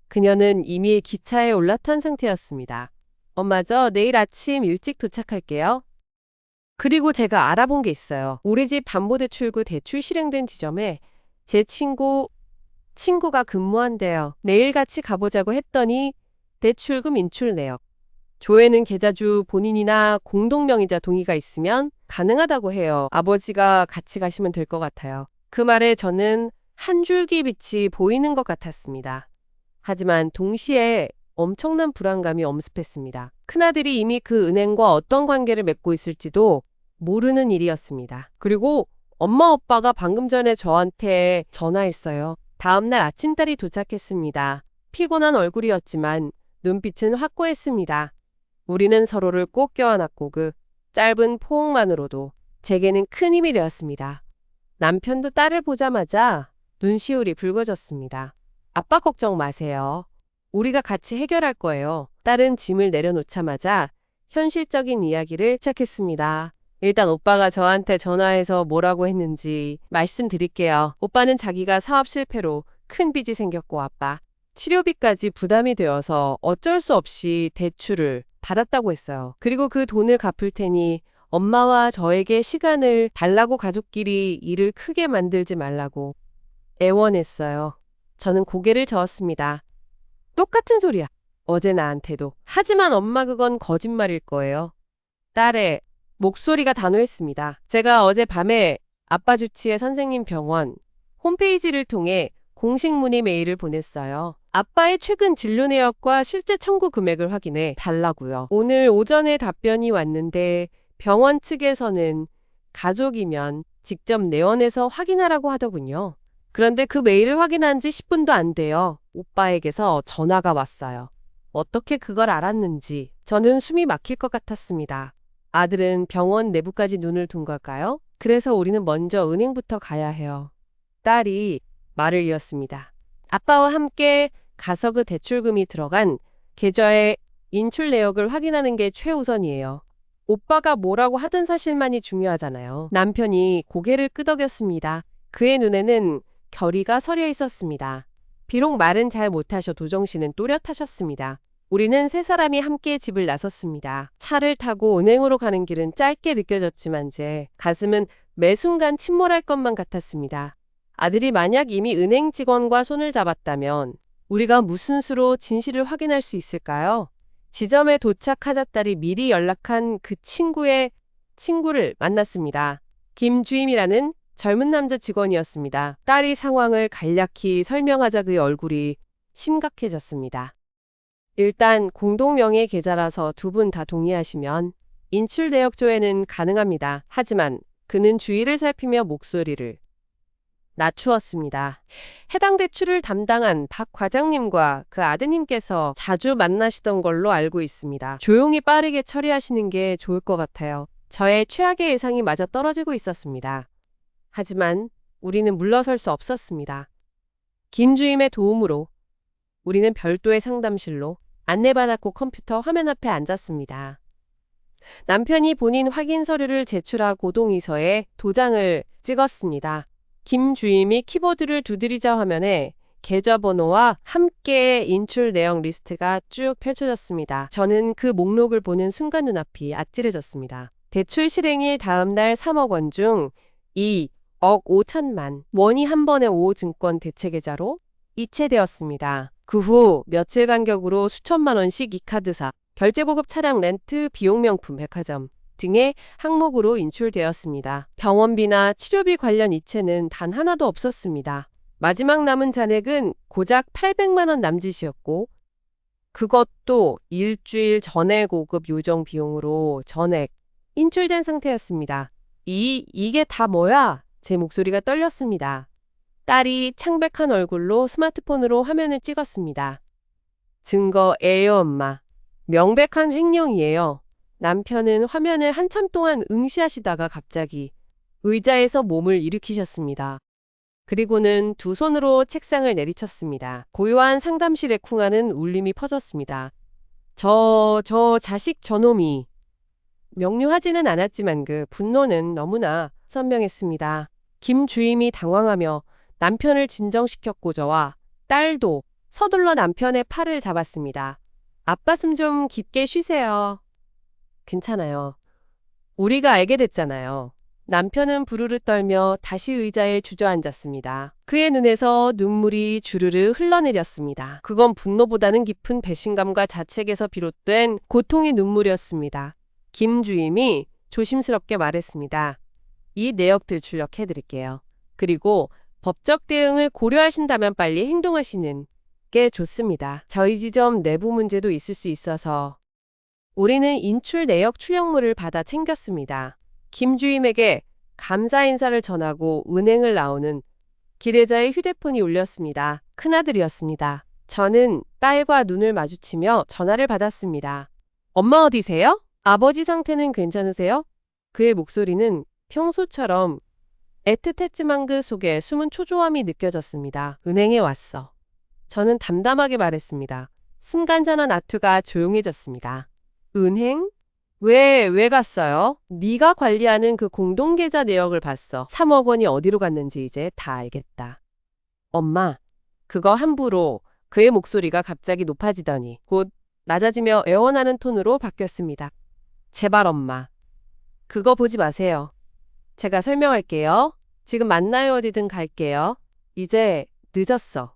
그녀는 이미 기차에 올라탄 상태였습니다. 엄마, 저 내일 아침 일찍 도착할게요. 그리고 제가 알아본 게 있어요. 우리 집 담보대출구 대출 실행된 지점에 제 친구가 근무한대요. 내일 같이 가보자고 했더니 대출금 인출 내역, 조회는 계좌주 본인이나 공동명의자 동의가 있으면 가능하다고 해요. 아버지가 같이 가시면 될 것 같아요. 그 말에 저는 한 줄기 빛이 보이는 것 같았습니다. 하지만 동시에 엄청난 불안감이 엄습했습니다. 큰아들이 이미 그 은행과 어떤 관계를 맺고 있을지도 모르는 일이었습니다. 그리고 엄마 오빠가 방금 전에 저한테 전화했어요. 다음날 아침 딸이 도착했습니다. 피곤한 얼굴이었지만 눈빛은 확고했습니다. 우리는 서로를 꼭 껴안았고 그 짧은 포옹만으로도 제게는 큰 힘이 되었습니다. 남편도 딸을 보자마자 눈시울이 붉어졌습니다. 아빠 걱정 마세요. 우리가 같이 해결할 거예요. 딸은 짐을 내려놓자마자 현실적인 이야기를 시작했습니다. 일단 오빠가 저한테 전화해서 뭐라고 했는지 말씀드릴게요. 오빠는 자기가 사업 실패로 큰 빚이 생겼고 아빠 치료비까지 부담이 되어서 어쩔 수 없이 대출을 받았다고 했어요. 그리고 그 돈을 갚을 테니 엄마와 저에게 시간을 달라고 가족끼리 일을 크게 만들지 말라고 애원했어요. 저는 고개를 저었습니다. 똑같은 소리야. 어제 나한테도. 하지만 엄마 그건 거짓말일 거예요. 딸의 목소리가 단호했습니다. 제가 어젯밤에 아빠 주치의 선생님 병원 홈페이지를 통해 공식 문의 메일을 보냈어요. 아빠의 최근 진료 내역과 실제 청구 금액을 확인해 달라고요. 오늘 오전에 답변이 왔는데 병원 측에서는 가족이면 직접 내원해서 확인하라고 하더군요. 그런데 그 메일을 확인한 지 10분도 안 돼요. 오빠에게서 전화가 왔어요. 어떻게 그걸 알았는지 저는 숨이 막힐 것 같았습니다. 아들은 병원 내부까지 눈을 둔 걸까요? 그래서 우리는 먼저 은행부터 가야 해요. 딸이 말을 이었습니다. 아빠와 함께 가서 그 대출금이 들어간 계좌의 인출 내역을 확인하는 게 최우선이에요. 오빠가 뭐라고 하던 사실만이 중요하잖아요. 남편이 고개를 끄덕였습니다. 그의 눈에는 결의가 서려 있었습니다. 비록 말은 잘 못하셔도 정신은 또렷하셨습니다. 우리는 세 사람이 함께 집을 나섰습니다. 차를 타고 은행으로 가는 길은 짧게 느껴졌지만 제 가슴은 매 순간 침몰할 것만 같았습니다. 아들이 만약 이미 은행 직원과 손을 잡았다면 우리가 무슨 수로 진실을 확인할 수 있을까요? 지점에 도착하자 딸이 미리 연락한 그 친구를 만났습니다. 김주임이라는 젊은 남자 직원이었습니다. 딸이 상황을 간략히 설명하자 그의 얼굴이 심각해졌습니다. 일단 공동명의 계좌라서 두 분 다 동의하시면 인출 내역 조회는 가능합니다. 하지만 그는 주의를 살피며 목소리를 낮추었습니다. 해당 대출을 담당한 박 과장님과 그 아드님께서 자주 만나시던 걸로 알고 있습니다. 조용히 빠르게 처리하시는 게 좋을 것 같아요. 저의 최악의 예상이 마저 떨어지고 있었습니다. 하지만 우리는 물러설 수 없었습니다. 김주임의 도움으로 우리는 별도의 상담실로 안내받았고 컴퓨터 화면 앞에 앉았습니다. 남편이 본인 확인 서류를 제출하고 동의서에 도장을 찍었습니다. 김 주임이 키보드를 두드리자 화면에 계좌번호와 함께 인출 내역 리스트가 쭉 펼쳐졌습니다. 저는 그 목록을 보는 순간 눈앞이 아찔해졌습니다. 대출 실행일 다음 날 3억 원 중 2억 5천만 원이 한 번에 오호증권 대체계좌로 이체되었습니다. 그 후 며칠 간격으로 수천만 원씩 이 카드사, 결제고급 차량 렌트, 비용명품, 백화점 등의 항목으로 인출되었습니다. 병원비나 치료비 관련 이체는 단 하나도 없었습니다. 마지막 남은 잔액은 고작 800만 원 남짓이었고 그것도 일주일 전에 고급 요정 비용으로 전액 인출된 상태였습니다. 이게 다 뭐야? 제 목소리가 떨렸습니다. 딸이 창백한 얼굴로 스마트폰으로 화면을 찍었습니다. 증거예요, 엄마. 명백한 횡령이에요. 남편은 화면을 한참 동안 응시하시다가 갑자기 의자에서 몸을 일으키셨습니다. 그리고는 두 손으로 책상을 내리쳤습니다. 고요한 상담실의 쿵하는 울림이 퍼졌습니다. 저 자식 저놈이. 명료하지는 않았지만 그 분노는 너무나 선명했습니다. 김 주임이 당황하며 남편을 진정시켰고 저와 딸도 서둘러 남편의 팔을 잡았습니다. 아빠 숨 좀 깊게 쉬세요. 괜찮아요. 우리가 알게 됐잖아요. 남편은 부르르 떨며 다시 의자에 주저앉았습니다. 그의 눈에서 눈물이 주르르 흘러내렸습니다. 그건 분노보다는 깊은 배신감과 자책에서 비롯된 고통의 눈물이었습니다. 김 주임이 조심스럽게 말했습니다. 이 내역들 출력해드릴게요. 그리고 법적 대응을 고려하신다면 빨리 행동하시는 게 좋습니다. 저희 지점 내부 문제도 있을 수 있어서 우리는 인출 내역 출력물을 받아 챙겼습니다. 김 주임에게 감사 인사를 전하고 은행을 나오는 기례자의 휴대폰이 울렸습니다. 큰아들이었습니다. 저는 딸과 눈을 마주치며 전화를 받았습니다. 엄마 어디세요? 아버지 상태는 괜찮으세요? 그의 목소리는 평소처럼 애틋했지만 그 속에 숨은 초조함이 느껴졌습니다. 은행에 왔어. 저는 담담하게 말했습니다. 순간 전원 아투가 조용해졌습니다. 은행? 왜 갔어요? 네가 관리하는 그 공동계좌 내역을 봤어. 3억 원이 어디로 갔는지 이제 다 알겠다. 엄마, 그거 함부로. 그의 목소리가 갑자기 높아지더니 곧 낮아지며 애원하는 톤으로 바뀌었습니다. 제발 엄마, 그거 보지 마세요. 제가 설명할게요. 지금 만나요. 어디든 갈게요. 이제 늦었어.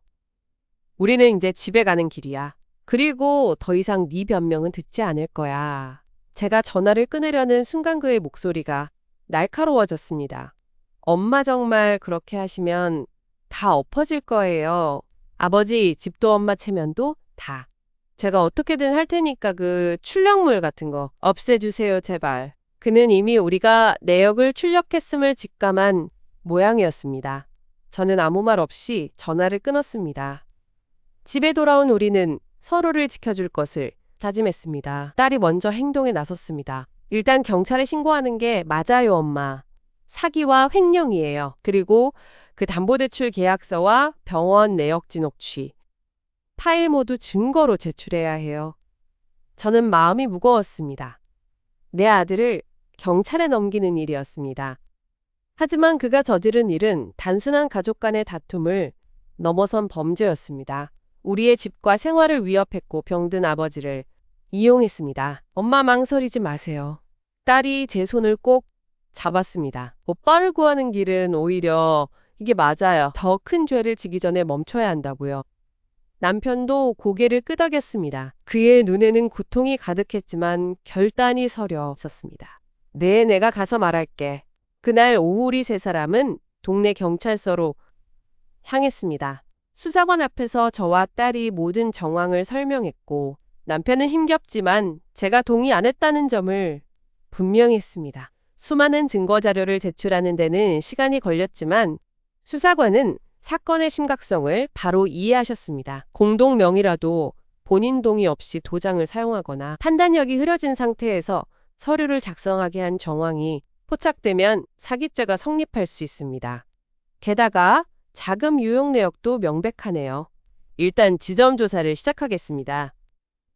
우리는 이제 집에 가는 길이야. 그리고 더 이상 네 변명은 듣지 않을 거야. 제가 전화를 끊으려는 순간 그의 목소리가 날카로워졌습니다. 엄마 정말 그렇게 하시면 다 엎어질 거예요. 아버지, 집도 엄마 체면도 다. 제가 어떻게든 할 테니까 그 출력물 같은 거 없애주세요, 제발. 그는 이미 우리가 내역을 출력했음을 직감한 모양이었습니다. 저는 아무 말 없이 전화를 끊었습니다. 집에 돌아온 우리는 서로를 지켜줄 것을 다짐했습니다. 딸이 먼저 행동에 나섰습니다. 일단 경찰에 신고하는 게 맞아요, 엄마. 사기와 횡령이에요. 그리고 그 담보대출 계약서와 병원 내역지 녹취, 파일 모두 증거로 제출해야 해요. 저는 마음이 무거웠습니다. 내 아들을 경찰에 넘기는 일이었습니다. 하지만 그가 저지른 일은 단순한 가족 간의 다툼을 넘어선 범죄였습니다. 우리의 집과 생활을 위협했고 병든 아버지를 이용했습니다. 엄마 망설이지 마세요. 딸이 제 손을 꼭 잡았습니다. 오빠를 구하는 길은 오히려 이게 맞아요. 더 큰 죄를 지기 전에 멈춰야 한다고요. 남편도 고개를 끄덕였습니다. 그의 눈에는 고통이 가득했지만 결단이 서려 있었습니다. 네, 내가 가서 말할게. 그날 오후 우리 세 사람은 동네 경찰서로 향했습니다. 수사관 앞에서 저와 딸이 모든 정황을 설명했고 남편은 힘겹지만 제가 동의 안 했다는 점을 분명히 했습니다. 수많은 증거 자료를 제출하는 데는 시간이 걸렸지만 수사관은 사건의 심각성을 바로 이해하셨습니다. 공동 명의라도 본인 동의 없이 도장을 사용하거나 판단력이 흐려진 상태에서 서류를 작성하게 한 정황이 포착되면 사기죄가 성립할 수 있습니다. 게다가 자금 유용 내역도 명백하네요. 일단 지점 조사를 시작하겠습니다.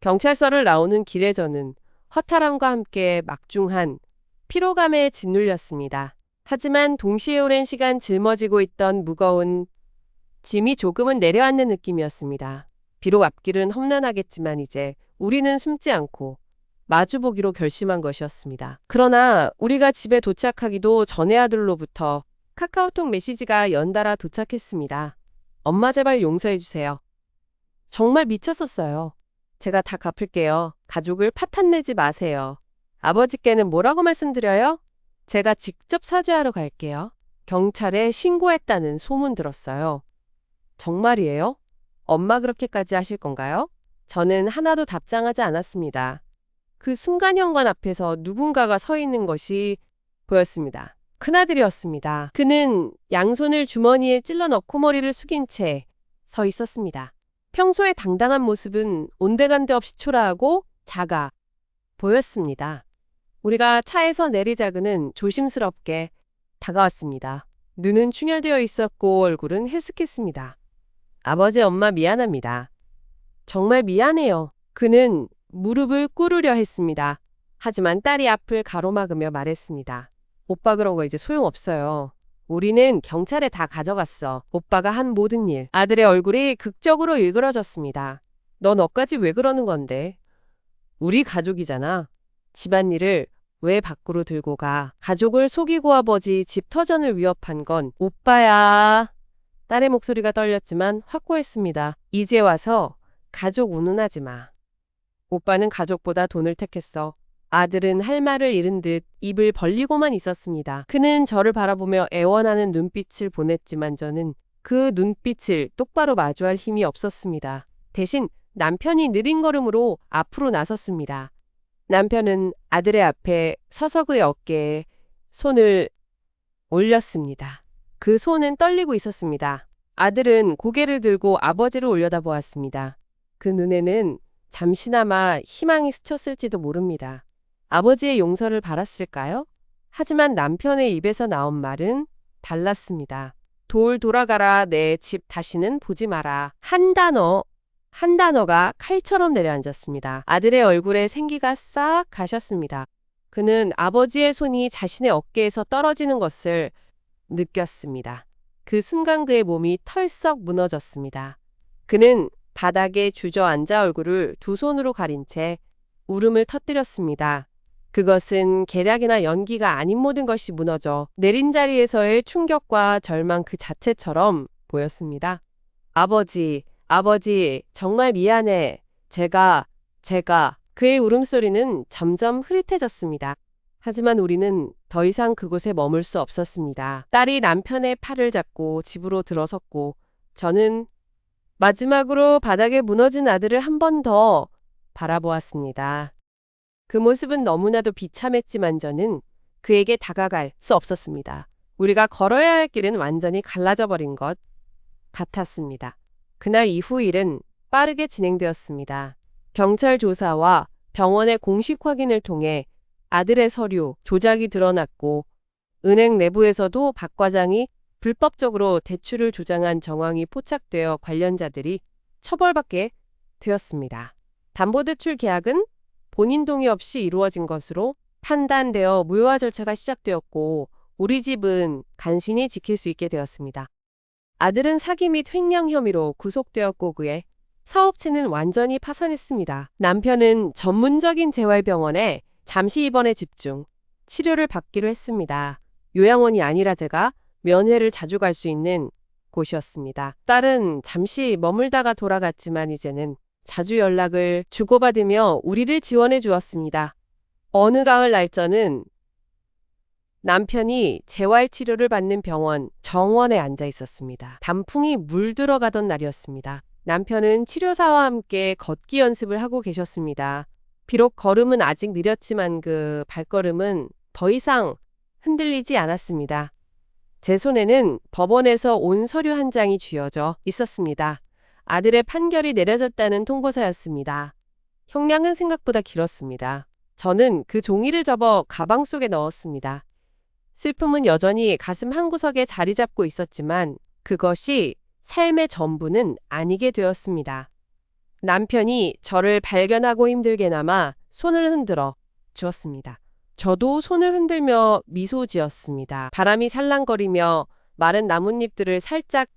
경찰서를 나오는 길에 저는 허탈함과 함께 막중한 피로감에 짓눌렸습니다. 하지만 동시에 오랜 시간 짊어지고 있던 무거운 짐이 조금은 내려앉는 느낌이었습니다. 비록 앞길은 험난하겠지만 이제 우리는 숨지 않고 마주보기로 결심한 것이었습니다. 그러나 우리가 집에 도착하기도 전에 아들로부터 카카오톡 메시지가 연달아 도착했습니다. 엄마 제발 용서해주세요. 정말 미쳤었어요. 제가 다 갚을게요. 가족을 파탄내지 마세요. 아버지께는 뭐라고 말씀드려요? 제가 직접 사죄하러 갈게요. 경찰에 신고했다는 소문 들었어요. 정말이에요? 엄마 그렇게까지 하실 건가요? 저는 하나도 답장하지 않았습니다. 그 순간 현관 앞에서 누군가가 서 있는 것이 보였습니다. 큰아들이었습니다. 그는 양손을 주머니에 찔러 넣고 머리를 숙인 채 서 있었습니다. 평소의 당당한 모습은 온데간데 없이 초라하고 작아 보였습니다. 우리가 차에서 내리자 그는 조심스럽게 다가왔습니다. 눈은 충혈되어 있었고 얼굴은 해쓱했습니다. 아버지, 엄마 미안합니다. 정말 미안해요. 그는 무릎을 꿇으려 했습니다. 하지만 딸이 앞을 가로막으며 말했습니다. 오빠 그런 거 이제 소용없어요. 우리는 경찰에 다 가져갔어. 오빠가 한 모든 일. 아들의 얼굴이 극적으로 일그러졌습니다. 너 너까지 왜 그러는 건데? 우리 가족이잖아. 집안일을 왜 밖으로 들고 가? 가족을 속이고 아버지 집 터전을 위협한 건 오빠야. 딸의 목소리가 떨렸지만 확고했습니다. 이제 와서 가족 운운하지 마. 오빠는 가족보다 돈을 택했어. 아들은 할 말을 잃은 듯 입을 벌리고만 있었습니다. 그는 저를 바라보며 애원하는 눈빛을 보냈지만 저는 그 눈빛을 똑바로 마주할 힘이 없었습니다. 대신 남편이 느린 걸음으로 앞으로 나섰습니다. 남편은 아들의 앞에 서서 그의 어깨에 손을 올렸습니다. 그 손은 떨리고 있었습니다. 아들은 고개를 들고 아버지를 올려다보았습니다. 그 눈에는 잠시나마 희망이 스쳤을지도 모릅니다. 아버지의 용서를 바랐을까요? 하지만 남편의 입에서 나온 말은 달랐습니다. 돌 돌아가라, 내 집 다시는 보지 마라. 한 단어가 칼처럼 내려앉았습니다. 아들의 얼굴에 생기가 싹 가셨습니다. 그는 아버지의 손이 자신의 어깨에서 떨어지는 것을 느꼈습니다. 그 순간 그의 몸이 털썩 무너졌습니다. 그는 바닥에 주저앉아 얼굴을 두 손으로 가린 채 울음을 터뜨렸습니다. 그것은 계략이나 연기가 아닌 모든 것이 무너져 내린 자리에서의 충격과 절망 그 자체처럼 보였습니다. 아버지, 정말 미안해. 제가. 그의 울음소리는 점점 흐릿해졌습니다. 하지만 우리는 더 이상 그곳에 머물 수 없었습니다. 딸이 남편의 팔을 잡고 집으로 들어섰고 저는 마지막으로 바닥에 무너진 아들을 한 번 더 바라보았습니다. 그 모습은 너무나도 비참했지만 저는 그에게 다가갈 수 없었습니다. 우리가 걸어야 할 길은 완전히 갈라져 버린 것 같았습니다. 그날 이후 일은 빠르게 진행되었습니다. 경찰 조사와 병원의 공식 확인을 통해 아들의 서류 조작이 드러났고 은행 내부에서도 박 과장이 불법적으로 대출을 조장한 정황이 포착되어 관련자들이 처벌받게 되었습니다. 담보대출 계약은 본인 동의 없이 이루어진 것으로 판단되어 무효화 절차가 시작되었고 우리 집은 간신히 지킬 수 있게 되었습니다. 아들은 사기 및 횡령 혐의로 구속되었고 그의 사업체는 완전히 파산했습니다. 남편은 전문적인 재활병원에 잠시 입원해 집중 치료를 받기로 했습니다. 요양원이 아니라 제가 면회를 자주 갈 수 있는 곳이었습니다. 딸은 잠시 머물다가 돌아갔지만 이제는 자주 연락을 주고받으며 우리를 지원해 주었습니다. 어느 가을 날저는 남편이 재활치료를 받는 병원 정원에 앉아 있었습니다. 단풍이 물들어가던 날이었습니다. 남편은 치료사와 함께 걷기 연습을 하고 계셨습니다. 비록 걸음은 아직 느렸지만 그 발걸음은 더 이상 흔들리지 않았습니다. 제 손에는 법원에서 온 서류 한 장이 쥐어져 있었습니다. 아들의 판결이 내려졌다는 통보서였습니다. 형량은 생각보다 길었습니다. 저는 그 종이를 접어 가방 속에 넣었습니다. 슬픔은 여전히 가슴 한구석에 자리 잡고 있었지만 그것이 삶의 전부는 아니게 되었습니다. 남편이 저를 발견하고 힘들게나마 손을 흔들어 주었습니다. 저도 손을 흔들며 미소 지었습니다. 바람이 살랑거리며 마른 나뭇잎들을 살짝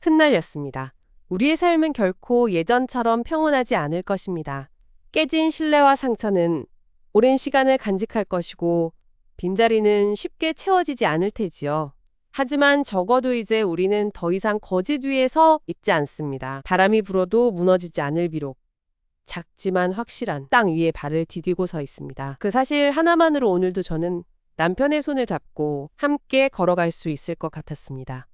흩날렸습니다. 우리의 삶은 결코 예전처럼 평온하지 않을 것입니다. 깨진 신뢰와 상처는 오랜 시간을 간직할 것이고 빈자리는 쉽게 채워지지 않을 테지요. 하지만 적어도 이제 우리는 더 이상 거짓 위에 서 있지 않습니다. 바람이 불어도 무너지지 않을 비록 작지만 확실한 땅 위에 발을 디디고 서 있습니다. 그 사실 하나만으로 오늘도 저는 남편의 손을 잡고 함께 걸어갈 수 있을 것 같았습니다.